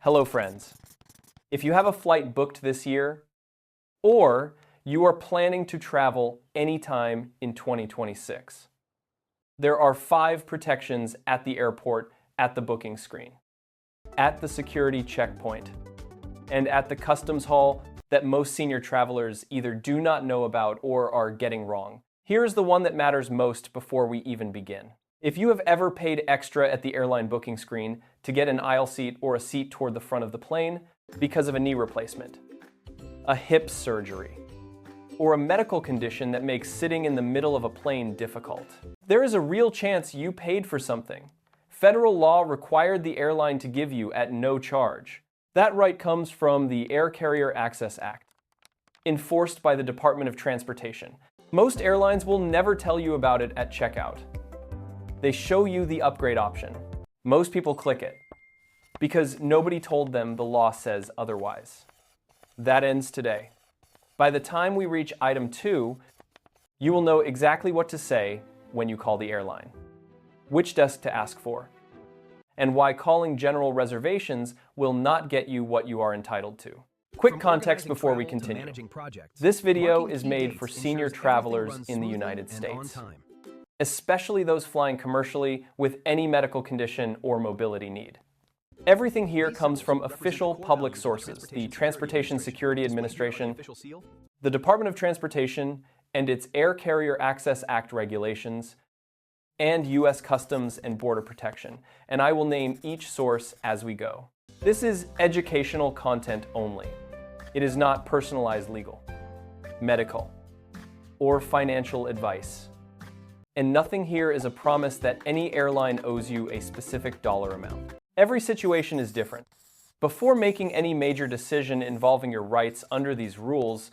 Hello friends. If you have a flight booked this year, or you are planning to travel anytime in 2026, there are 5 protections at the airport at the booking screen, at the security checkpoint, and at the customs hall that most senior travelers either do not know about or are getting wrong. Here's the one that matters most before we even begin. If you have ever paid extra at the airline booking screen to get an aisle seat or a seat toward the front of the plane because of a knee replacement, a hip surgery, or a medical condition that makes sitting in the middle of a plane difficult, there is a real chance you paid for something federal law required the airline to give you at no charge. That right comes from the Air Carrier Access Act, enforced by the Department of Transportation. Most airlines will never tell you about it at checkout. They show you the upgrade option. Most people click it because nobody told them the law says otherwise. That ends today. By the time we reach item 2, you will know exactly what to say when you call the airline, which desk to ask for, and why calling general reservations will not get you what you are entitled to. Quick context before we continue. This video is made for senior travelers in the United States, especially those flying commercially with any medical condition or mobility need. Everything here comes from official public sources, the Transportation Security Administration, the Department of Transportation and its Air Carrier Access Act regulations, and U.S. Customs and Border Protection, and I will name each source as we go. This is educational content only. It is not personalized legal, medical, or financial advice. And nothing here is a promise that any airline owes you a specific dollar amount. Every situation is different. Before making any major decision involving your rights under these rules,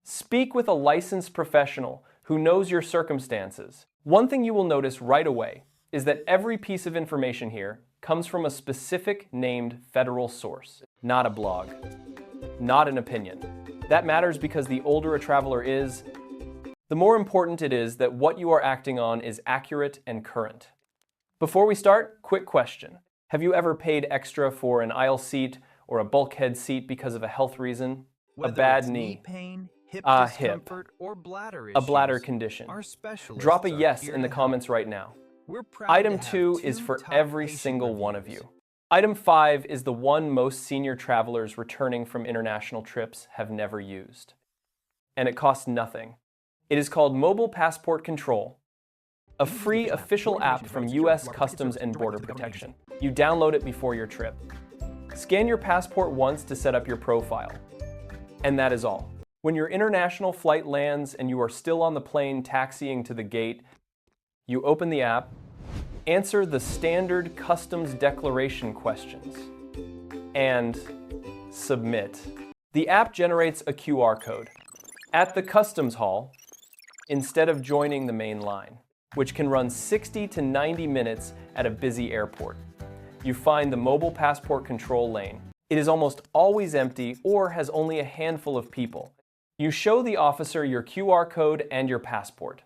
speak with a licensed professional who knows your circumstances. One thing you will notice right away is that every piece of information here comes from a specific named federal source, not a blog, not an opinion. That matters because the older a traveler is, the more important it is that what you are acting on is accurate and current. Before we start, quick question. Have you ever paid extra for an aisle seat or a bulkhead seat because of a health reason? A bad knee, pain, hip a hip, discomfort, or bladder a bladder issues, condition? our specialists Drop a are yes here in the to comments help. right now. We're proud Item to have 2 is two for top every patient single one of reviews. you. Item 5 is the one most senior travelers returning from international trips have never used. And it costs nothing. It is called Mobile Passport Control, a free official app from U.S. Customs and Border Protection. You download it before your trip. Scan your passport once to set up your profile. And that is all. When your international flight lands and you are still on the plane taxiing to the gate, you open the app, answer the standard customs declaration questions, and submit. The app generates a QR code at the customs hall instead of joining the main line, which can run 60 to 90 minutes at a busy airport. You find the mobile passport control lane. It is almost always empty or has only a handful of people. You show the officer your QR code and your passport,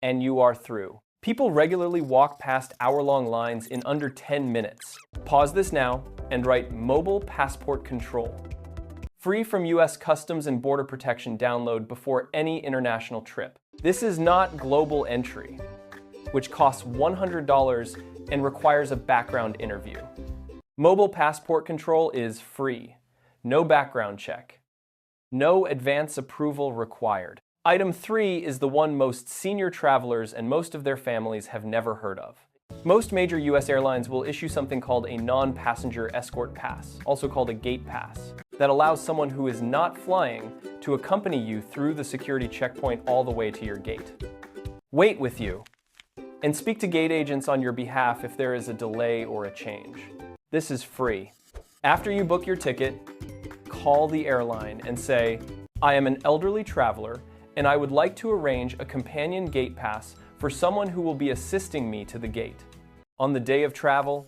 and you are through. People regularly walk past hour-long lines in under 10 minutes. Pause this now and write Mobile Passport Control. Free from U.S. Customs and Border Protection download before any international trip. This is not global entry, which costs $100 and requires a background interview. Mobile Passport Control is free. No background check. No advance approval required. Item 3 is the one most senior travelers and most of their families have never heard of. Most major U.S. airlines will issue something called a non-passenger escort pass, also called a gate pass, that allows someone who is not flying to accompany you through the security checkpoint all the way to your gate. Wait with you, and speak to gate agents on your behalf if there is a delay or a change. This is free. After you book your ticket, call the airline and say, I am an elderly traveler and I would like to arrange a companion gate pass for someone who will be assisting me to the gate. On the day of travel,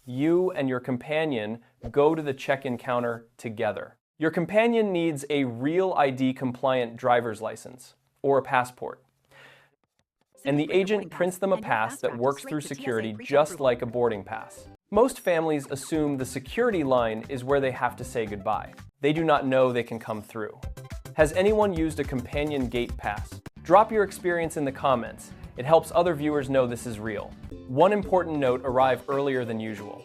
you and your companion go to the check-in counter together. Your companion needs a real ID compliant driver's license or a passport. And the agent prints them a pass that works through security just like a boarding pass. Most families assume the security line is where they have to say goodbye. They do not know they can come through. Has anyone used a companion gate pass? Drop your experience in the comments. It helps other viewers know this is real. One important note: arrive earlier than usual.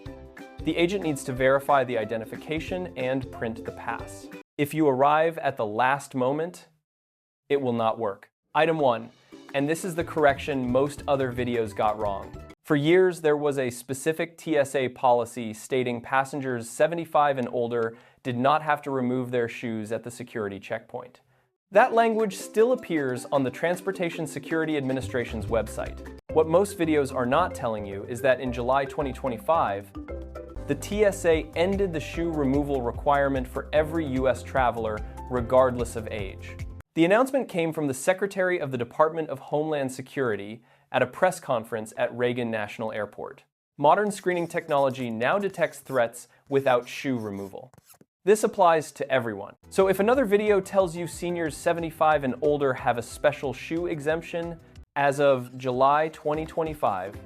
The agent needs to verify the identification and print the pass. If you arrive at the last moment, it will not work. Item 1, and this is the correction most other videos got wrong. For years, there was a specific TSA policy stating passengers 75 and older did not have to remove their shoes at the security checkpoint. That language still appears on the Transportation Security Administration's website. What most videos are not telling you is that in July 2025, the TSA ended the shoe removal requirement for every US traveler, regardless of age. The announcement came from the Secretary of the Department of Homeland Security at a press conference at Reagan National Airport. Modern screening technology now detects threats without shoe removal. This applies to everyone. So if another video tells you seniors 75 and older have a special shoe exemption, as of July 2025,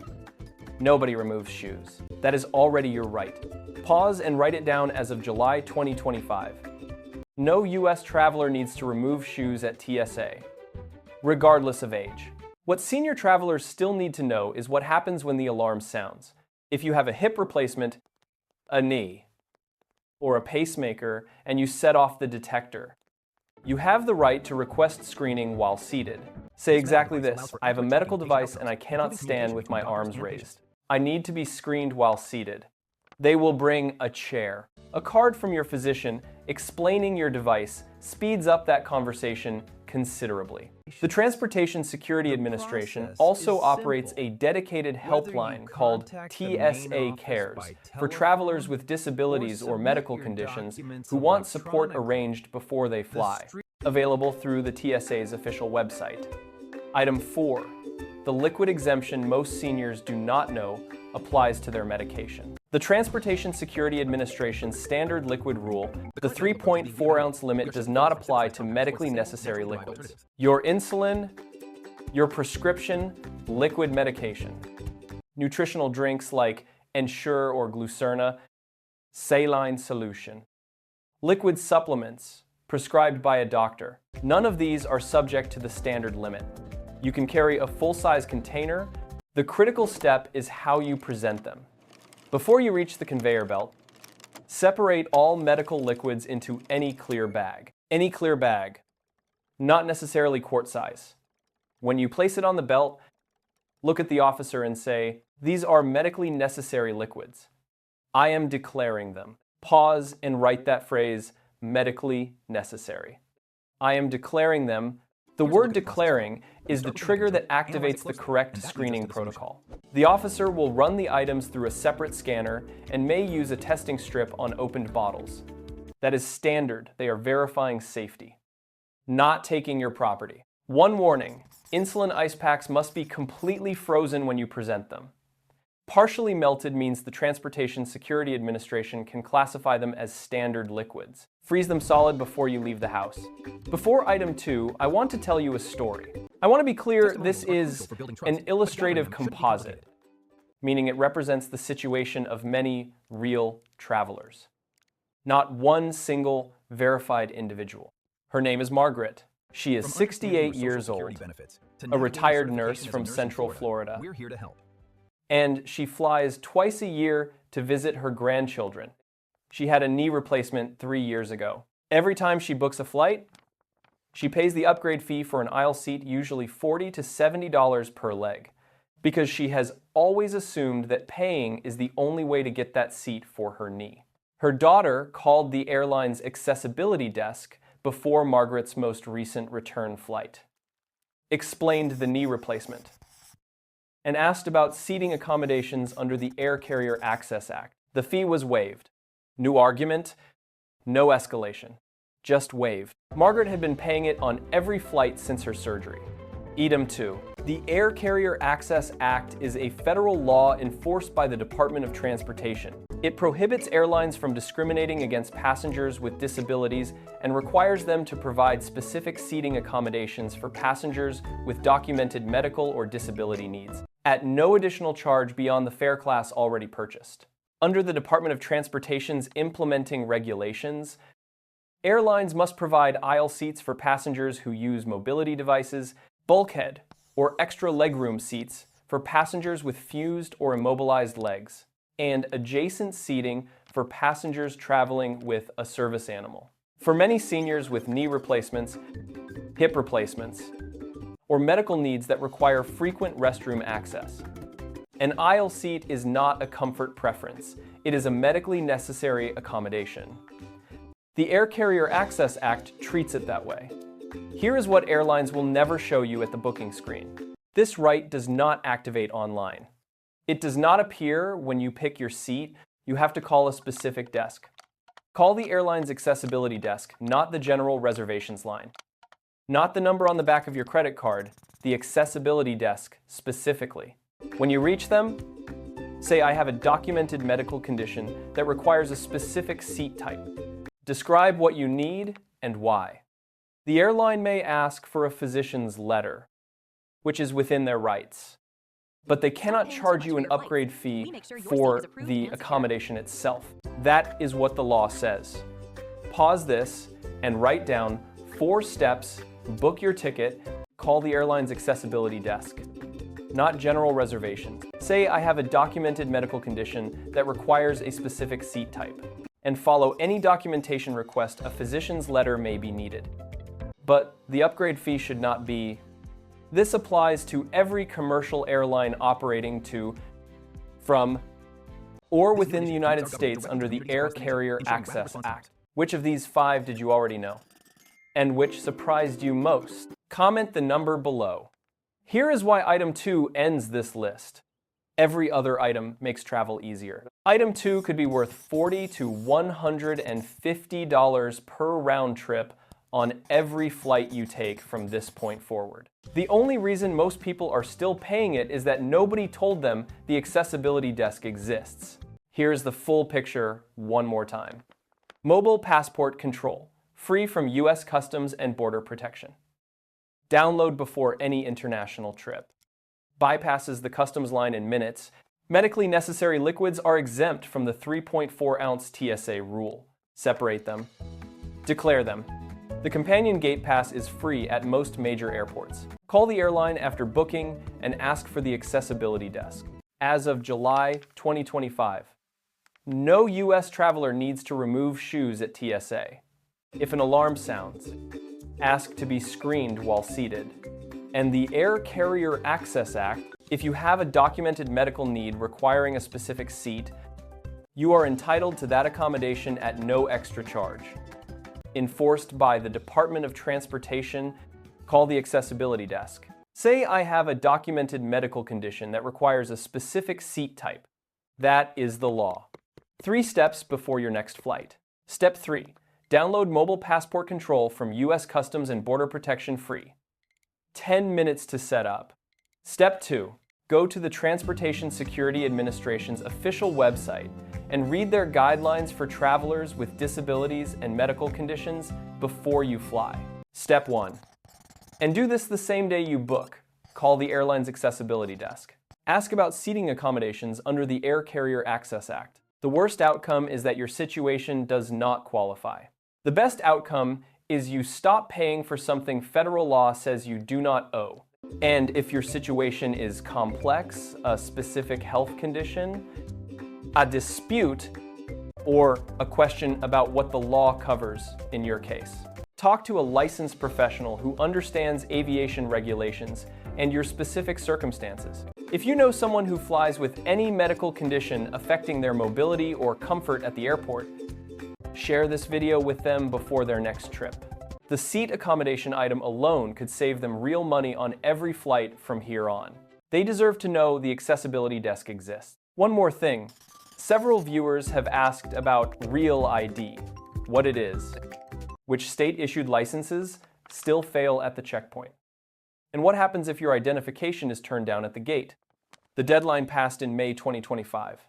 nobody removes shoes. That is already your right. Pause and write it down as of July 2025. No US traveler needs to remove shoes at TSA, regardless of age. What senior travelers still need to know is what happens when the alarm sounds. If you have a hip replacement, a knee, or a pacemaker, and you set off the detector, you have the right to request screening while seated. Say exactly this: I have a medical device and I cannot stand with my arms raised. I need to be screened while seated. They will bring a chair. A card from your physician explaining your device speeds up that conversation considerably. The Transportation Security Administration also operates a dedicated helpline called TSA Cares for travelers with disabilities or medical conditions who want support arranged before they fly, available through the TSA's official website. Item 4. The liquid exemption most seniors do not know applies to their medication. The Transportation Security Administration's standard liquid rule, the 3.4-ounce limit, does not apply to medically necessary liquids. Your insulin, your prescription liquid medication, nutritional drinks like Ensure or Glucerna, saline solution, liquid supplements prescribed by a doctor. None of these are subject to the standard limit. You can carry a full-size container. The critical step is how you present them. Before you reach the conveyor belt, separate all medical liquids into any clear bag. Any clear bag, not necessarily quart size. When you place it on the belt, look at the officer and say, "These are medically necessary liquids. I am declaring them." Pause and write that phrase, medically necessary. I am declaring them. The word declaring is the trigger that activates the correct screening protocol. The officer will run the items through a separate scanner and may use a testing strip on opened bottles. That is standard. They are verifying safety. Not taking your property. One warning: insulin ice packs must be completely frozen when you present them. Partially melted means the Transportation Security Administration can classify them as standard liquids. Freeze them solid before you leave the house. Before item 2, I want to tell you a story. I want to be clear, this is an illustrative composite, meaning it represents the situation of many real travelers, not one single verified individual. Her name is Margaret. She is 68 years old, a retired nurse from Central Florida. We're here to help. And she flies twice a year to visit her grandchildren. She had a knee replacement 3 years ago. Every time she books a flight, she pays the upgrade fee for an aisle seat, usually $40 to $70 per leg, because she has always assumed that paying is the only way to get that seat for her knee. Her daughter called the airline's accessibility desk before Margaret's most recent return flight, explained the knee replacement, and asked about seating accommodations under the Air Carrier Access Act. The fee was waived. New argument, no escalation, just waived. Margaret had been paying it on every flight since her surgery. Item 2. The Air Carrier Access Act is a federal law enforced by the Department of Transportation. It prohibits airlines from discriminating against passengers with disabilities and requires them to provide specific seating accommodations for passengers with documented medical or disability needs, at no additional charge beyond the fare class already purchased. Under the Department of Transportation's implementing regulations, airlines must provide aisle seats for passengers who use mobility devices, bulkhead or extra legroom seats for passengers with fused or immobilized legs, and adjacent seating for passengers traveling with a service animal. For many seniors with knee replacements, hip replacements, or medical needs that require frequent restroom access, an aisle seat is not a comfort preference. It is a medically necessary accommodation. The Air Carrier Access Act treats it that way. Here is what airlines will never show you at the booking screen. This right does not activate online. It does not appear when you pick your seat. You have to call a specific desk. Call the airline's accessibility desk, not the general reservations line. Not the number on the back of your credit card, the accessibility desk specifically. When you reach them, say, "I have a documented medical condition that requires a specific seat type." Describe what you need and why. The airline may ask for a physician's letter, which is within their rights, but they cannot charge you an upgrade fee for the accommodation itself. That is what the law says. Pause this and write down 4 steps, book your ticket, call the airline's accessibility desk. Not general reservations. Say, "I have a documented medical condition that requires a specific seat type," and follow any documentation request. A physician's letter may be needed, but the upgrade fee should not be. This applies to every commercial airline operating to, from, or within the United States under the Air Carrier Access Act. Which of these 5 did you already know? And which surprised you most? Comment the number below. Here is why item 2 ends this list. Every other item makes travel easier. Item 2 could be worth $40 to $150 per round trip on every flight you take from this point forward. The only reason most people are still paying it is that nobody told them the accessibility desk exists. Here's the full picture one more time. Mobile passport control, free from US Customs and Border Protection. Download before any international trip. Bypasses the customs line in minutes. Medically necessary liquids are exempt from the 3.4-ounce TSA rule. Separate them. Declare them. The companion gate pass is free at most major airports. Call the airline after booking and ask for the accessibility desk. As of July 2025, no US traveler needs to remove shoes at TSA. If an alarm sounds, ask to be screened while seated. And the Air Carrier Access Act, if you have a documented medical need requiring a specific seat, you are entitled to that accommodation at no extra charge. Enforced by the Department of Transportation. Call the accessibility desk. Say, "I have a documented medical condition that requires a specific seat type." That is the law. 3 steps before your next flight. Step 3. Download mobile passport control from US Customs and Border Protection free. 10 minutes to set up. Step 2. Go to the Transportation Security Administration's official website and read their guidelines for travelers with disabilities and medical conditions before you fly. Step 1. And do this the same day you book. Call the airline's accessibility desk. Ask about seating accommodations under the Air Carrier Access Act. The worst outcome is that your situation does not qualify. The best outcome is you stop paying for something federal law says you do not owe. And if your situation is complex, a specific health condition, a dispute, or a question about what the law covers in your case, talk to a licensed professional who understands aviation regulations and your specific circumstances. If you know someone who flies with any medical condition affecting their mobility or comfort at the airport, share this video with them before their next trip. The seat accommodation item alone could save them real money on every flight from here on. They deserve to know the accessibility desk exists. One more thing. Several viewers have asked about Real ID, what it is, which state-issued licenses still fail at the checkpoint, and what happens if your identification is turned down at the gate. The deadline passed in May 2025.